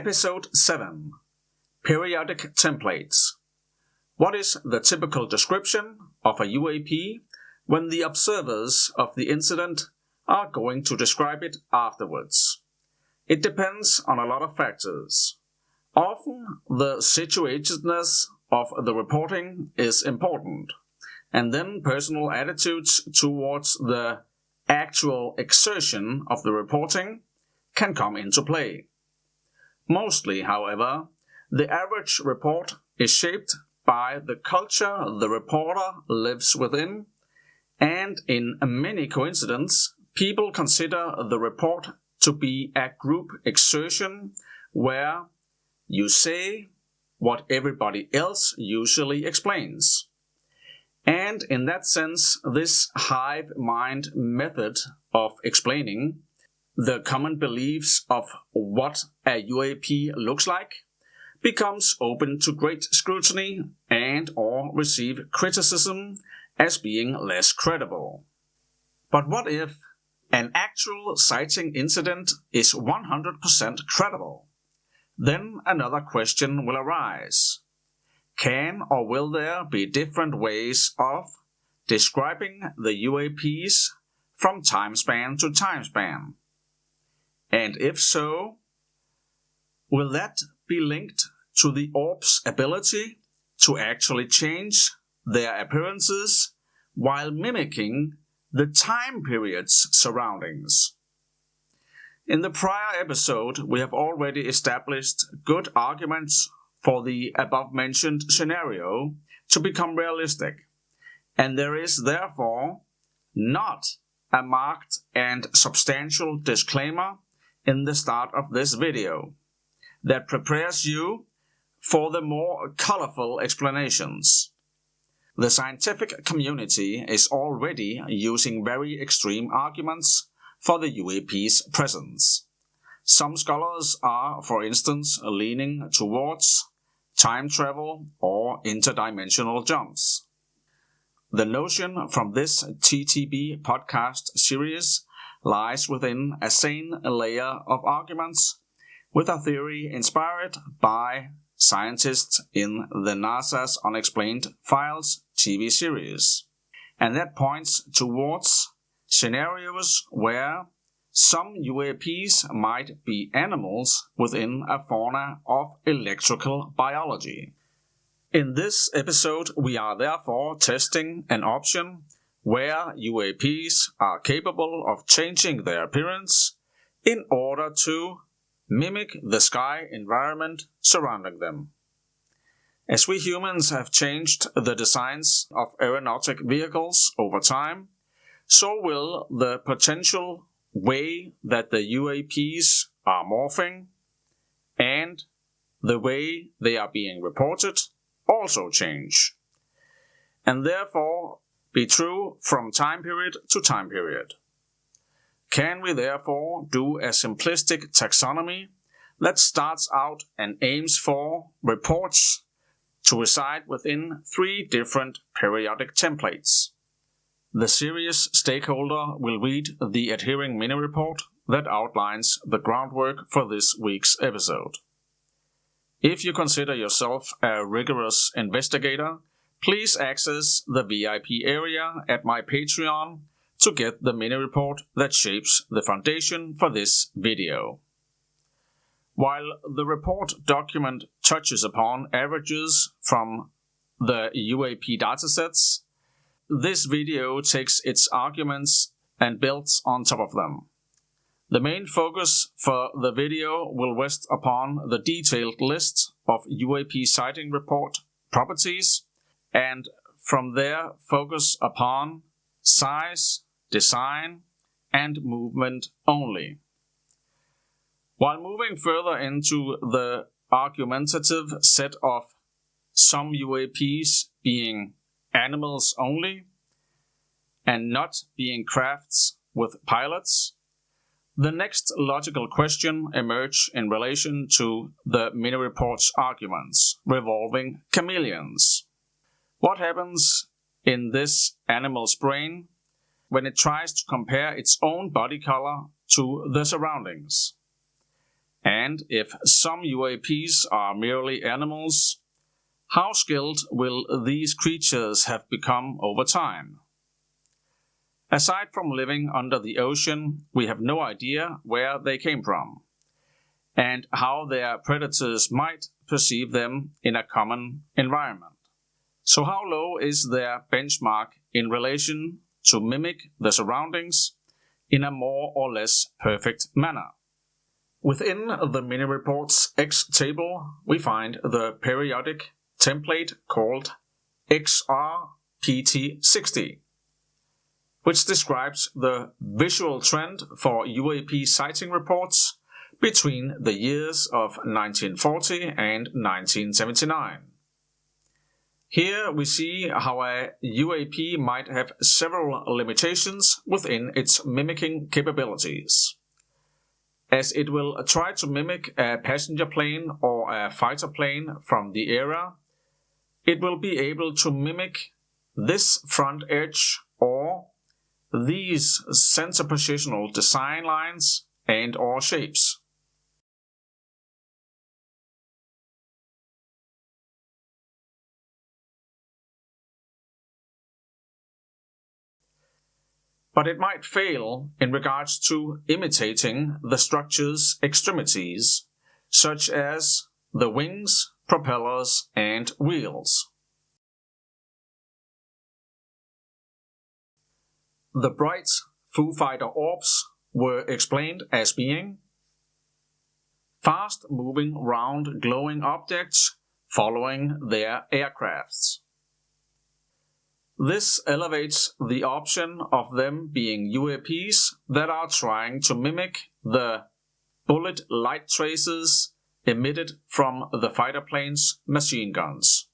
Episode 7. Periodic Templates. What is the typical description of a UAP when the observers of the incident are going to describe it afterwards? It depends on a lot of factors. Often the situatedness of the reporting is important, and then personal attitudes towards the actual exertion of the reporting can come into play. Mostly, however, the average report is shaped by the culture the reporter lives within, and in many coincidences, people consider the report to be a group exertion where you say what everybody else usually explains. And in that sense, this hive mind method of explaining the common beliefs of what a UAP looks like becomes open to great scrutiny and or receive criticism as being less credible. But what if an actual sighting incident is 100% credible? Then another question will arise. Can or will there be different ways of describing the UAPs from time span to time span? And if so, will that be linked to the orbs' ability to actually change their appearances while mimicking the time period's surroundings? In the prior episode, we have already established good arguments for the above-mentioned scenario to become realistic, and there is therefore not a marked and substantial disclaimer in the start of this video that prepares you for the more colorful explanations. The scientific community is already using very extreme arguments for the UAP's presence. Some scholars are, for instance, leaning towards time travel or interdimensional jumps. The notion from this TTB podcast series lies within a sane layer of arguments with a theory inspired by scientists in the NASA's Unexplained Files TV series, and that points towards scenarios where some UAPs might be animals within a fauna of electrical biology. In this episode, we are therefore testing an option where UAPs are capable of changing their appearance in order to mimic the sky environment surrounding them. As we humans have changed the designs of aeronautic vehicles over time, so will the potential way that the UAPs are morphing and the way they are being reported also change, and therefore be true from time period to time period. Can we therefore do a simplistic taxonomy that starts out and aims for reports to reside within 3 different periodic templates? The serious stakeholder will read the adhering minireport that outlines the groundwork for this week's episode. If you consider yourself a rigorous investigator, please access the VIP area at my Patreon to get the minireport that shapes the foundation for this video. While the report document touches upon averages from the UAP datasets, this video takes its arguments and builds on top of them. The main focus for the video will rest upon the detailed list of UAP sighting report properties, and from there focus upon size, design, and movement only. While moving further into the argumentative set of some UAPs being animals only and not being crafts with pilots, the next logical question emerges in relation to the minireport's arguments revolving chameleons. What happens in this animal's brain when it tries to compare its own body color to the surroundings? And if some UAPs are merely animals, how skilled will these creatures have become over time? Aside from living under the ocean, we have no idea where they came from, and how their predators might perceive them in a common environment. So how low is their benchmark in relation to mimic the surroundings in a more or less perfect manner? Within the mini-report's X table, we find the periodic template called XRPT60, which describes the visual trend for UAP sighting reports between the years of 1940 and 1979. Here we see how a UAP might have several limitations within its mimicking capabilities, as it will try to mimic a passenger plane or a fighter plane from the era. It will be able to mimic this front edge or these center positional design lines and/or shapes. But it might fail in regards to imitating the structure's extremities, such as the wings, propellers, and wheels. The bright Foo Fighter orbs were explained as being fast-moving round glowing objects following their aircrafts. This elevates the option of them being UAPs that are trying to mimic the bullet light traces emitted from the fighter plane's machine guns.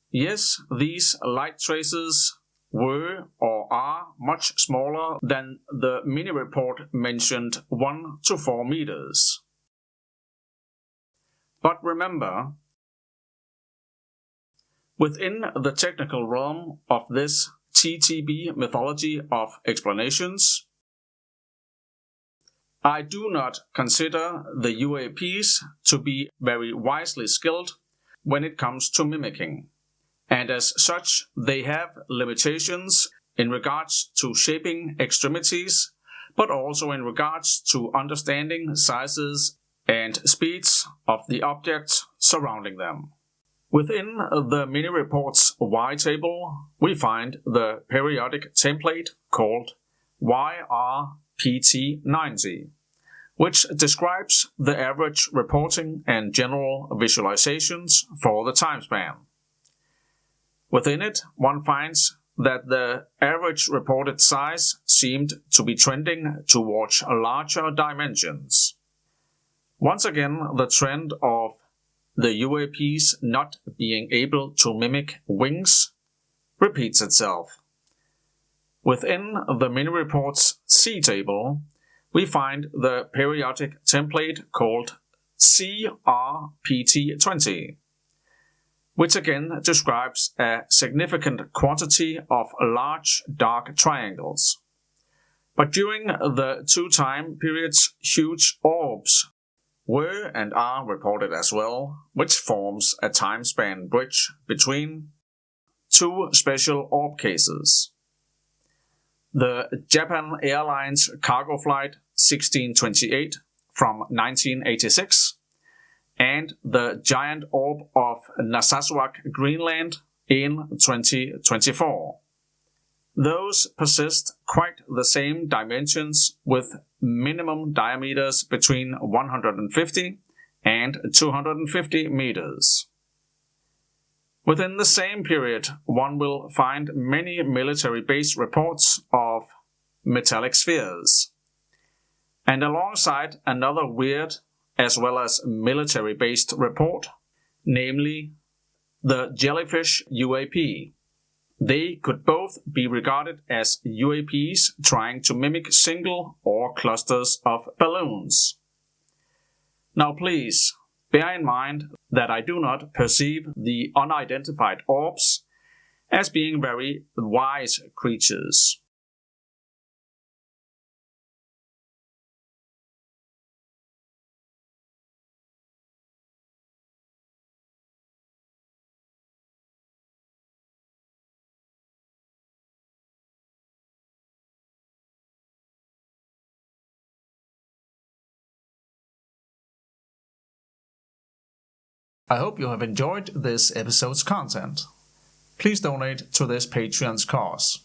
Yes, these light traces were or are much smaller than the mini-report mentioned 1 to 4 meters. But remember, within the technical realm of this TTB mythology of explanations, I do not consider the UAPs to be very wisely skilled when it comes to mimicking, and as such they have limitations in regards to shaping extremities, but also in regards to understanding sizes and speeds of the objects surrounding them. Within the mini-report's Y table, we find the periodic template called YRPT90, which describes the average reporting and general visualizations for the time span. Within it, one finds that the average reported size seemed to be trending towards larger dimensions. Once again, the trend of the UAPs not being able to mimic wings repeats itself. Within the mini-report's C table, we find the periodic template called CRPT20, which again describes a significant quantity of large dark triangles. But during the two time periods, huge orbs were and are reported as well, which forms a time span bridge between two special orb cases. The Japan Airlines cargo flight 1628 from 1986 and the giant orb of Narsarsuaq, Greenland in 2024. Those persist quite the same dimensions with minimum diameters between 150 and 250 meters. Within the same period, one will find many military base reports of metallic spheres. And alongside another weird as well as military-based report, namely the Jellyfish UAP. They could both be regarded as UAPs trying to mimic single or clusters of balloons. Now please, bear in mind that I do not perceive the unidentified orbs as being very wise creatures. I hope you have enjoyed this episode's content. Please donate to this Patreon's cause.